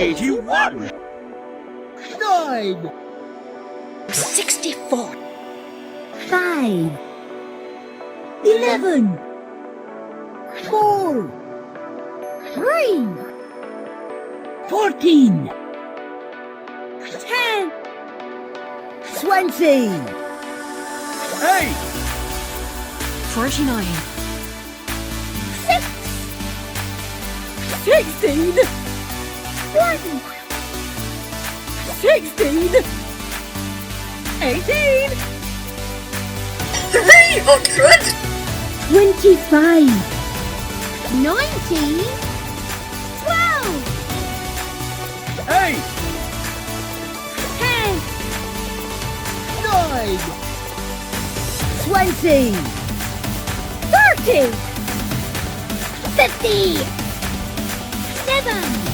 81. 9. 64. 5. 11. 4. 3. 14. 10. 20. 8. 49. 16. 1. 16. 18. 300. 25. 19. 12. 8. 10. 9. 20. 30. 50. 7.